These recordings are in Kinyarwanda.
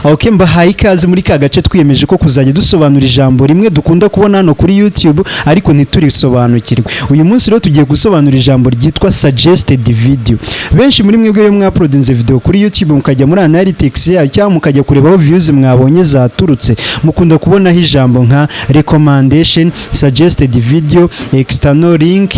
Okay, mbahaye ikaze muri ka gace twiyemeje ko kuzajya dusobanura ijambo rimwe dukunda kubona hano kuri YouTube ariko ntiturisobanukirwe. Uyu munsi rero tugiye gusobanura ijambo ryitwa suggested video. Benshi muri mwebwe yo mwaploadinze video kuri YouTube mukajya muri analytics yayo cyangwa mukajya kurebaho views mwabonye zaturutse, mukunda kubonaho ijambo nka recommendation, suggested video, external link,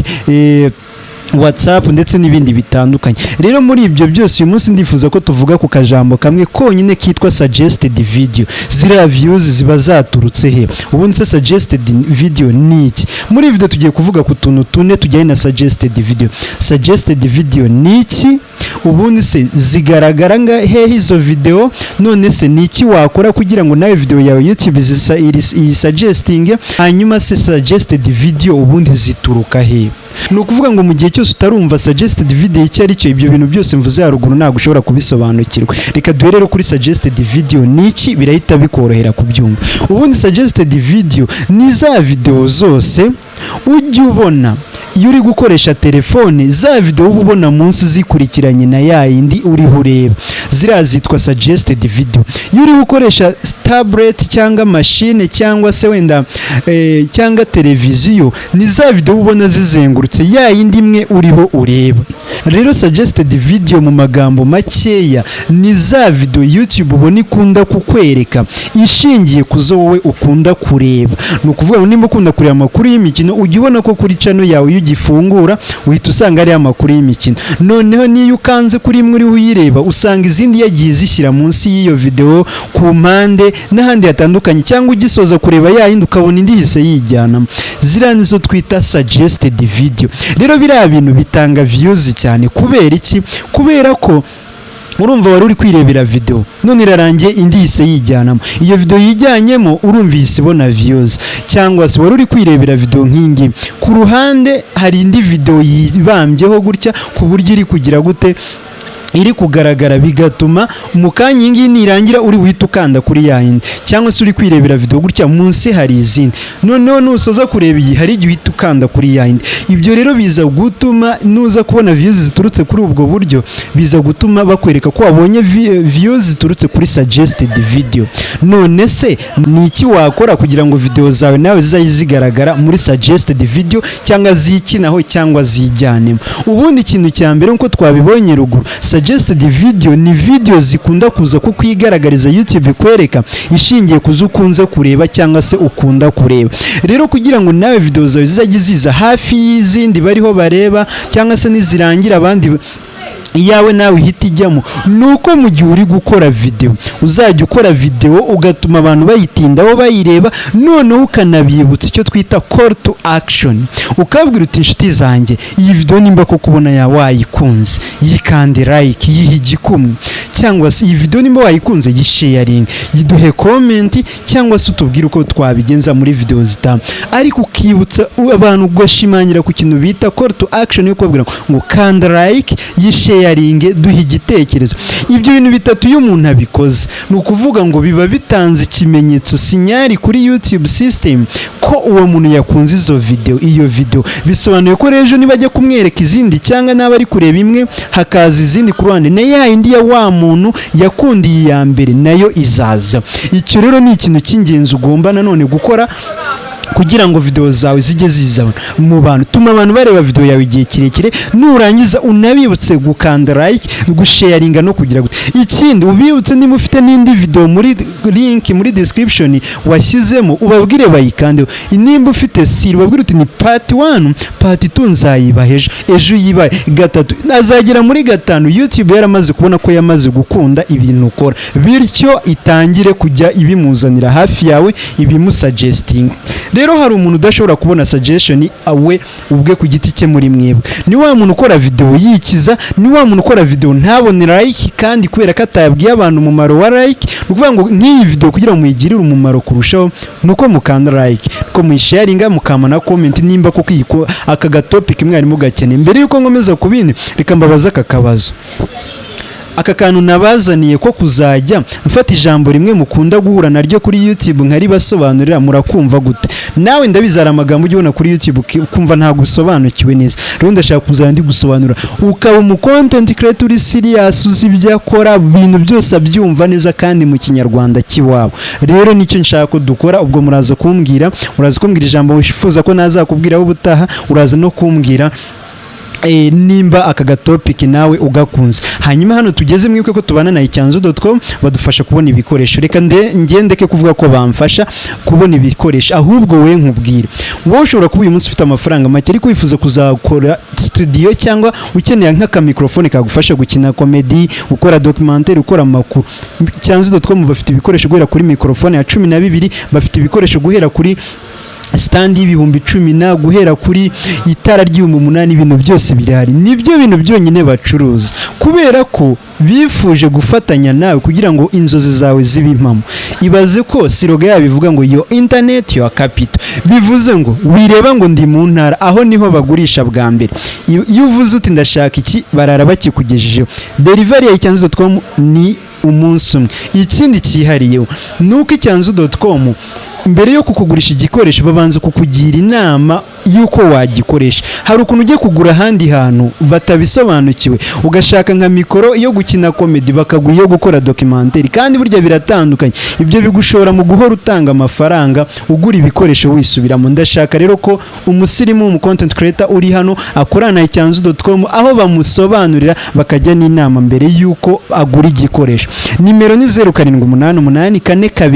WhatsApp ndetse n'ibindi bitandukanye. Rero muri ibyo byose uyu munsi ndifuza ko tuvuga ku kajambo kamwe konyine kitwa suggested video. Ziriya views ziba zaturutse he? Ubundi se suggested video ni iki? Muri video tugiye kuvuga ku tuntu tune tujyanye na suggested video. Suggested video ni iki? Ubundi se zigaragara hehe izo video? None se ni iki wakora kugira ngo nawe video yawe YouTube suggesting? Hanyuma se suggested video ubundi zituruka he? Ni ukuvuga ngo mu gihe cyose utarumva suggested video icyo ari cyo, ibyo bintu byose mvuze haruguru ntabwo ushobora kubisobanukirwa. Reka duhere rero kuri suggested video ni iki, birahita bikorohera kubyumva. Ubundi suggested video ni za video zose ujya ubona iyo uri gukoresha telefone, za video uba ubona munsi zikurikiranye na ya yindi uriho ureba, ziriya zitwa suggested video. Iyo uri gukoresha tablet cyangwa machine cyangwa se wenda cyangwa televiziyo, ni za video ubona zizengurutse ya yindi imwe uriho ureba. Rero suggested video mu magambo makeya ni za video YouTube ubona ikunda kukwereka ishingiye kuzo wowe ukunda kureba. Ni ukuvuga ngo nimba ukunda kureba amakuru y'imikino, ujya ubona ko kuri channel yawe iyo ugifungura uhita usanga ari amakuru y'imikino. Noneho niyo ukanze kuri imwe uriho uyireba, usanga izindi yagiye zishyira munsi y'iyo video ku mpande n'ahandi hatandukanye, cyangwa ugisoza kureba ya yindi ukabona indi hise yijyanamo. Ziriya nizo twita suggested video. Rero biriya bintu bitanga views cyane. Kubera iki? Kubera ko urumva wari uri kwirebera video none irarangiye indi hise yijyanamo, iyo video yijyanyemo urumva ihise ibona views. Cyangwa se wari uri kwirebera video nk'ingi, ku ruhande hari indi video yibambyeho gutya ku buryo iri kugira gute, iri kugaragara, bigatuma mu kanya ingi nirangira uri uhita ukanda kuri ya yindi. Cyangwa se uri kwirebera video gutya munsi hari izindi, noneho nusoza kureba iyi hari igihe uhita ukanda kuri ya yindi. Ibyo rero biza gutuma nuza kubona views ziturutse kuri ubwo buryo, biza gutuma bakwereka ko wabonye views ziturutse kuri suggested video. None se ni iki wakora kugira ngo video zawe nawe zizaye zigaragara muri suggested video cyangwa zikinaho cyangwa zijyanemo? Ubundi ikintu cya mbere nko twabibonye ruguru, suggested video ni video zikunda kuza ko kwigaragariza YouTube kwereka ishingiye kuzo ukunze kureba cyangwa se ukunda kureba. Rero kugira ngo nawe video zawe zizajye ziza hafi y'izindi bariho bareba cyangwa se nizirangira abandi iyawe nawe ihita ijyamo, nuko mu gihe uri gukora video uzajya ukora video ugatuma abantu bayitindaho bayireba, noneho ukanabibutsa icyo twita call to action. Ukabwira uti inshuti zanjye, iyi video nimba ko kubona ya wayikunze yikande like, yihe igikumwe, cyangwa se iyi video nimba wayikunze yisharing, yiduhe comment, cyangwa se utubwire uko twabigenza muri video zitamu. Ariko ukibutsa abantu ugashimangira ku kintu bita call to action yo kubwira ngo kanda like, yisharing, duhe igitekerezo. Ibyo bintu bitatu iyo umuntu abikoze, ni ukuvuga ngo biba bitanze ikimenyetso sinyari kuri YouTube system ko uwo muntu yakunze izo video. Iyo video bisobanuye ko rejo nibajya kumwereka izindi cyangwa naba ari kureba imwe hakaza izindi ku ruhande, na ya indi ya wa muntu yakundiye ya mbere nayo izaza. Icyo rero ni ikintu cy'ingenzi ugomba nanone gukora kugira ngo video zawe zijye zizabona mu bantu. Tuma abantu bareba video yawe igihe kirekire, nurangiza unabibutse gukanda like, gusharinga no kugira gute. Ikindi ubibutse niba ufite n'indi video muri link muri description washyizemo, ubabwire bayikandeho. Nimba ufite siri ubabwire uti ni part 1 part 2 nzayiba ejo yibaye gatatu, nazagera muri gatanu YouTube yaramaze kubona ko yamaze gukunda ibintu ukora, bityo itangire kujya ibimuzanira hafi yawe ibimusuggesting. Rero hari umuntu udashobora kubona suggestion awe ubwe ku giti cye muri mwebwe. Ni wa muntu ukora video yikiza, ni wa muntu ukora video ntabone like kandi kubera ko atabwiye abantu umumaro wa like. Ni ukuvuga ngo nk'iyi video kugira ngo muyigirire umumaro kurushaho nuko mukanda like, ko muyisharinga, mukamana comment nimba ko aka topic mwarimu gakene. Mbere yuko nkomeza kubindi, reka mbabaza aka kabazo. aka kantu nabazaniye ko kuzajya mfata ijambo rimwe mukunda guhura naryo kuri YouTube nkaribasobanurira murakumva gute? Nawe ndabizara amagambo ujye ubona kuri YouTube ukumva nta gusobanukiwe neza, rero ndashaka kuzajya ndi gusobanura ukaba mu content creator uri serious uzi ibyo akora, ibintu byose abyumva neza kandi mu kinyarwanda kiwabo. Rero nicyo nshaka ko dukora, ubwo muraza kumbwira ijambo wifuza ko nazakubwiraho ubutaha, uraza no kumbwira nimba aka gatopic nawe ugakunze. Hanyuma hano tugeze mwibuke ko tubana na icyanzu.com badufasha kubona ibikoresho. Reka ngendeke kuvuga ko bamfasha kubona ibikoresho, ahubwo we nkubwire, wowe ushobora kuba uyu munsi ufite amafaranga make ariko wifuza kuzakora studio cyangwa ukeneye nk'aka microphone kagufasha gukina comedy, gukora documentaire, gukora amakuru. Icyanzu.com bafite ibikoresho guhera kuri microphone ya 12, bafite ibikoresho guhera kuri stand y'ibihumbi 10 na guhera kuri itara ry'umunani, ibintu byose birahari. Nibyo bintu byonyine bacuruza kubera ko bifuje gufatanya nawe kugira ngo inzozi zawe zibe impamo. Ibaze ko siroga yabo bivuga ngo yo internet yo capital, bivuze ngo wireba ngo ndi mu ntara, aho niho bagurisha bwa mbere. Iyo uvuze uti ndashaka iki barara bakikugejejeho. Delivery ya icyanzu.com ni umunsi umwe. Ikindi cyihariyeho nuko icyanzu.com mbere yo kukugurisha igikoresho babanza kukugira inama yuko wagikoresha. Hari ukuntu ujye kugura ahandi hantu batabisobanukiwe, ugashaka nka mikoro yo gukina comedy bakaguha iyo gukora documentaire, kandi burya biratandukanye. Ibyo bigushora mu guhora utanga amafaranga ugura ibikoresho wisubiramo. Ndashaka rero ko umusirimu mu content creator uri hano akorana na icyanzu.com aho bamusobanurira bakajya n'inama mbere yuko agura igikoresho. Nimero ni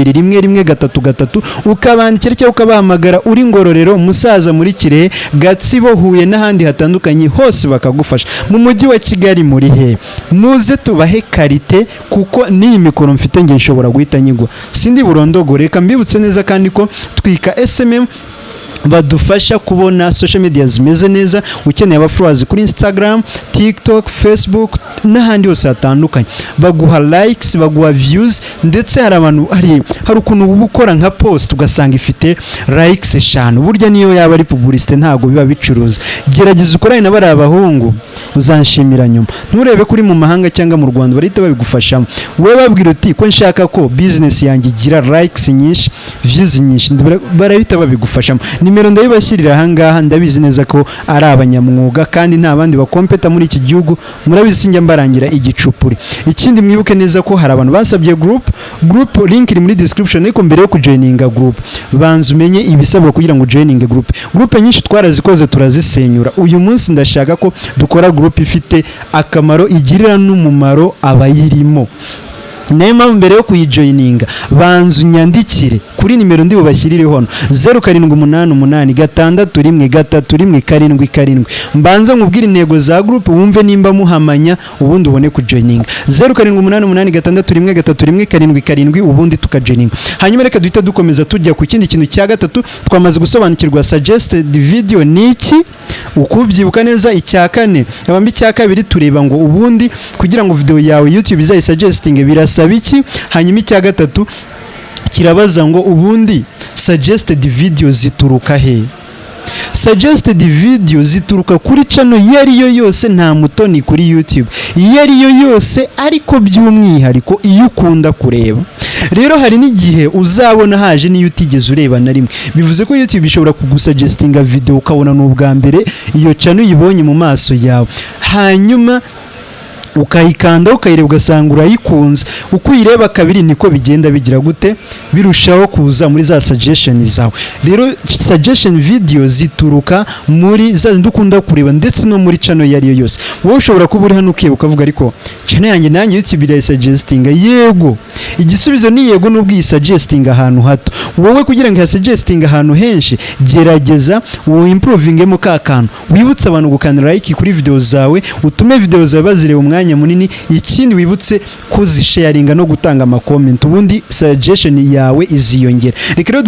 0788421133 ukabandikira cyangwa ukabahamagara uri Ngororero, Musaza, muri Kirehe, Gatsibo, Huye n'ahandi hatandukanye hose bakagufasha. Mu mujyi wa Kigali muri he muze tubahe karite, kuko n'iyi mikoro mfite nge nshobora guhita nyigwa sindi burondogore. Reka mbibutse neza kandi ko Twika SMM badufasha kubona social media zimeze neza. Ukeneye aba followers kuri Instagram, TikTok, Facebook n'ahandi hose hatandukanye, baguha likes, baguha views, ndetse hari abantu hari ukuntu ubukora nka post ugasanga ifite likes 5, burya niyo yaba ari publicité ntago biba bicuruza. Gerageza ukorane na bari abahungu uzanshimira nyuma. Nturebe kuri mu mahanga cyangwa mu Rwanda barita babigufashamo. Wewe babwira uti ko nshaka ko business yanjye igira likes nyinshi, views nyinshi, barabita babigufashamo. Nimero ndabibashyirira aha ngaha, ndabizi neza ko ari abanyamwuga kandi nta bandi bakompeta muri iki gihugu, murabizi sinjya mbarangira igicupuri. Ikindi mwibuke neza ko hari abantu basabye group link iri muri description, ariko mbere yo kujoininga group banza umenye ibisabwa kugira ngo joininge group nyinshi twarazikoze turazisenyura. Uyu munsi ndashaka ko dukora group ifite akamaro, igirira n'umumaro abayirimo. Nayo mpamvu mbere yo kuyijoininga banza unyandikire kuri nimero ndi bubashyirireho hano 0788631777. Mbanza nkubwire intego za group wumve nimba muhamanya, ubundi ubone kujoininga 0788631777 ubundi tukajoininga. Hanyuma reka duhita dukomeza tujya ku kindi kintu cya gatatu. Twamaze gusobanukirwa suggested video niki, ukubyibuka neza. Icya kane abambi cya kabiri tureba ngo ubundi kugira ngo video yawe YouTube izayisuggesting birasaba iki. Hanyuma icya gatatu kirabaza ngo ubundi suggested video zituruka he? Suggested video zituruka kuri channel yariyo yose, nta mutoni kuri YouTube yariyo yose, ariko by'umwihariko iyo ukunda kureba. Rero hari n'igihe uzabona haje niyo utigeze ureba na rimwe, bivuze ko YouTube ishobora kugusuggestinga video ukabona n'ubwa mbere iyo channel uyibonye mu maso yawe, hanyuma ukayikanda ukayireba ugasanga urayikunze. Uko uyireba kabiri niko bigenda bigira gute, birushaho kuza muri za suggestion zawe. Rero suggestion video zituruka muri za ndukunda kureba, ndetse no muri channel yariyo yose. Wowe ushobora kuba uri hano ukibuka ukavuga ariko channel yanjye nanjye YouTube irayisuggestinga. Yego, igisubizo ni yego, nubwo yisuggestinga ahantu hato. Wowe kugira ngo yasuggestinga ahantu henshi, gerageza improvingemo ka kantu, wibutse abantu gukanda like kuri video zawe, utume video zawe bazireba umwanya munini. Ikindi wibutse ko zisharinga no gutanga ama comment, ubundi suggestion yawe iziyongera. Reka rero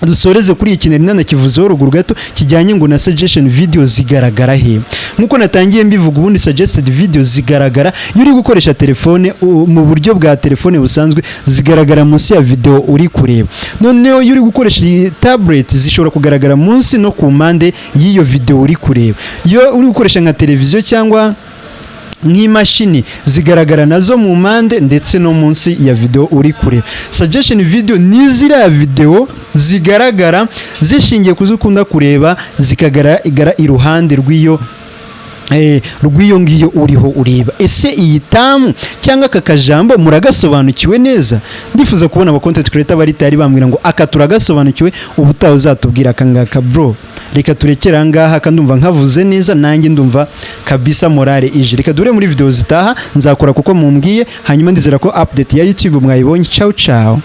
dusoreze kuri iki nari kivuzeho ruguru gato kijyanye ngo na suggestion video zigaragara he. Nkuko natangiye mbivuga, ubundi suggested video zigaragara iyo uri gukoresha telefone mu buryo bwa telefone busanzwe, zigaragara munsi ya video uri kureba. Noneho iyo uri gukoresha tablet zishobora kugaragara munsi no ku mpande y'iyo video uri kureba. Iyo uri gukoresha nka televiziyo cyangwa nk'imashini zigaragara nazo mu mpande ndetse no munsi ya video uri kureba. Suggestion video ni ziriya video zigaragara zishingiye kuzikunda kureba zikagaragara iruhande rw'iyo ngiyo uriho ureba. Ese iyi tamu cyangwa aka kajambo muragasobanukiwe neza? Ndifuza kubona aba content creator bari tayari bambwira ngo aka turagasobanukiwe, ubutaha uzatubwira akangaka bro. Reka turekera ngaha kandi ndumva nkavuze neza, nanjye ndumva kabisa morale ije. Reka dure muri video zitaha nzakora kuko mumbwiye, hanyuma ndizera ko update ya YouTube mwayibonye. Ciao ciao.